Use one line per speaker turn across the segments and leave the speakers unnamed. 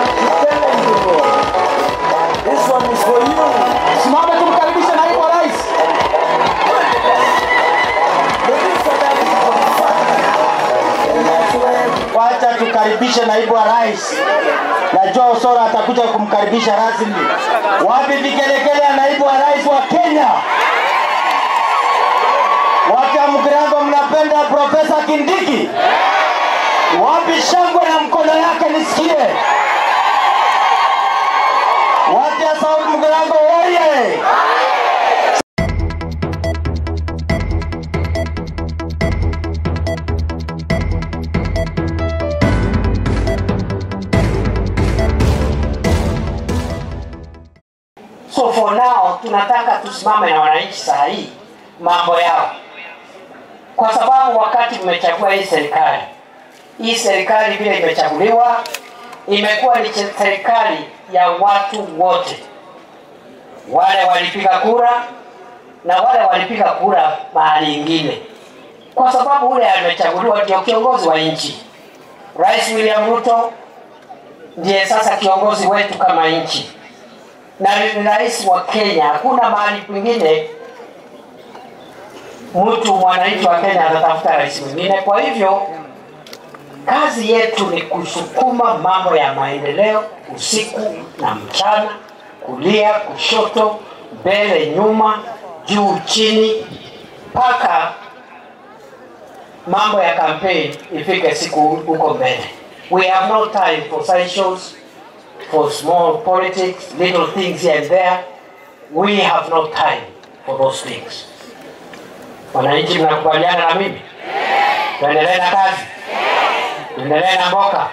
telling you. This one is for you.
Simama tumkaribishe naibu wa rais. Wacha tukaribishe naibu wa rais. Najua Osoro atakuja kumkaribisha rasmi. Wapi vikelekele ya naibu wa rais wa Kenya? Wapi Mkirango mnapenda Profesa Kindiki? Wapi shangwe na mkono yake nisikie? Wapi Saudi Mkirango oye? So for now tunataka tusimame na wananchi saa hii mambo yao. Kwa sababu wakati mmechagua hii serikali vile imechaguliwa imekuwa ni serikali ya watu wote. Wale walipiga kura na wale walipiga kura mahali ingine. Kwa sababu ule amechaguliwa ndio kiongozi wa nchi. Rais William Ruto ndiye sasa kiongozi wetu kama nchi. Na ni rais wa Kenya. Hakuna mahali pengine mtu mwananchi wa Kenya atatafuta rais mwingine. Kwa hivyo kazi yetu ni kusukuma mambo ya maendeleo usiku na mchana, kulia, kushoto, mbele, nyuma, juu, chini, paka mambo ya campaign ifike siku huko mbele. We have no time for sideshows, for small politics, little things here and there. We have no time for those things. Wananchi mnakubaliana na mimi? Tuendelee na kazi? Tuendelee na mboka?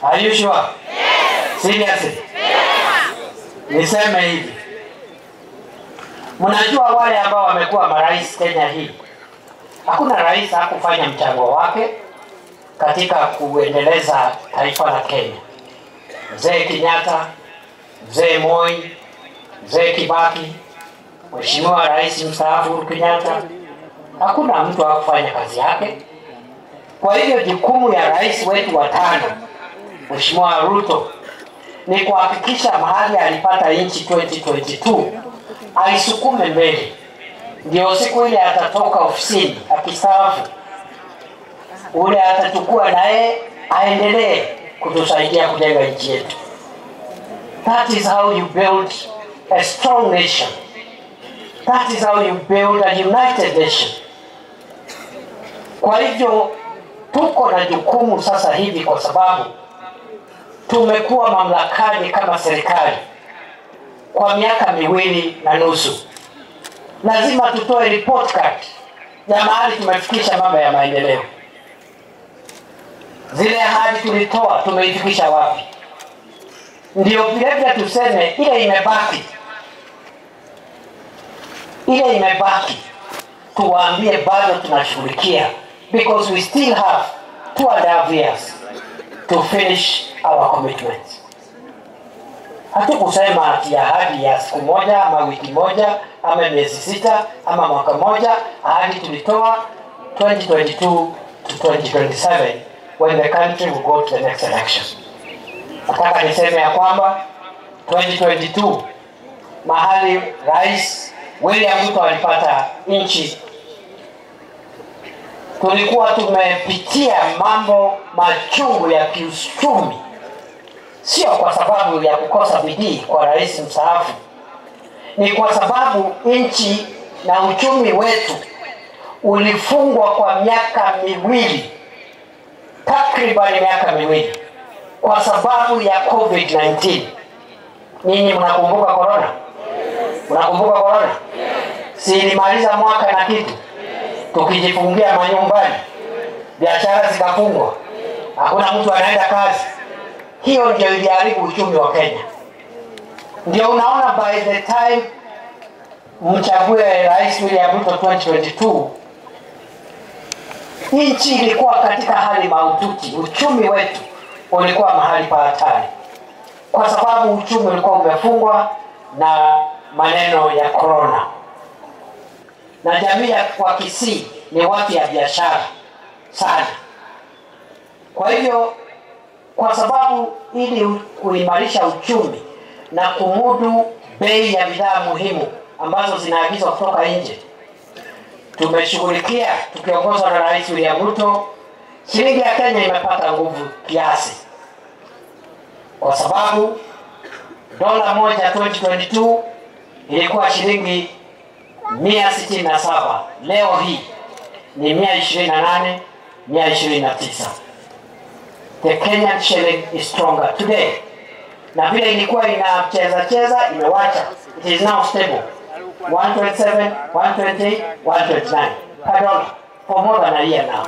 Are you sure? Seriously? Niseme hivi. Mnajua wale ambao wamekuwa marais Kenya hii. Hakuna rais hakufanya mchango wake katika kuendeleza taifa la Kenya. Mzee Kenyatta, Mzee Moi, Mzee Kibaki, Mheshimiwa Rais mstaafu Uhuru Kenyatta, hakuna mtu hakufanya kazi yake. Kwa hivyo jukumu ya rais wetu wa tano, Mheshimiwa Ruto, ni kuhakikisha mahali alipata nchi 2022 aisukume mbele. Ndio siku ile atatoka ofisini akistaafu, ule atachukua naye aendelee kutusaidia kujenga nchi yetu. That is how you build a strong nation. That is how you build a united nation. Kwa hivyo tuko na jukumu sasa hivi kwa sababu tumekuwa mamlakani kama serikali kwa miaka 2.5. Lazima tutoe report card ya mahali tumefikisha mambo ya maendeleo. Zile ahadi tulitoa tumeifikisha wapi? Ndio vile tuseme ile imebaki tuwaambie bado tunashughulikia, because we still have 2.5 years to finish our commitments. Hatukusema ati ahadi ya siku moja ama wiki moja ama miezi 6 ama mwaka moja. Ahadi tulitoa 2022 to 2027 when the country will go to the next election. Nataka niseme ya kwamba 2022 mahali Rais William Ruto alipata nchi, tulikuwa tumepitia mambo machungu ya kiuchumi. Sio kwa sababu ya kukosa bidii kwa rais mstaafu, ni kwa sababu nchi na uchumi wetu ulifungwa kwa miaka 2, takriban miaka 2, kwa sababu ya COVID-19. Ninyi mnakumbuka corona? Mnakumbuka corona? Si ilimaliza mwaka na kitu, tukijifungia manyumbani, biashara zikafungwa, hakuna mtu anaenda kazi. Hiyo ndio iliharibu uchumi wa Kenya. Ndio unaona by the time mchague Rais William Ruto 2022, nchi ilikuwa katika hali mahututi. Uchumi wetu ulikuwa mahali pa hatari, kwa sababu uchumi ulikuwa umefungwa na maneno ya corona. Na jamii ya kwa Kisii ni watu ya biashara sana. Kwa hivyo kwa sababu ili kuimarisha uchumi na kumudu bei ya bidhaa muhimu ambazo zinaagizwa kutoka nje, tumeshughulikia tukiongozwa na Rais William Ruto, shilingi ya Kenya imepata nguvu kiasi, kwa sababu dola moja 2022 ilikuwa shilingi 167, leo hii ni 128, 129. The Kenyan shilling is stronger today. Na vile ilikuwa inacheza imewacha, it is now stable 127, 128, 129 per dollar for more than a year now.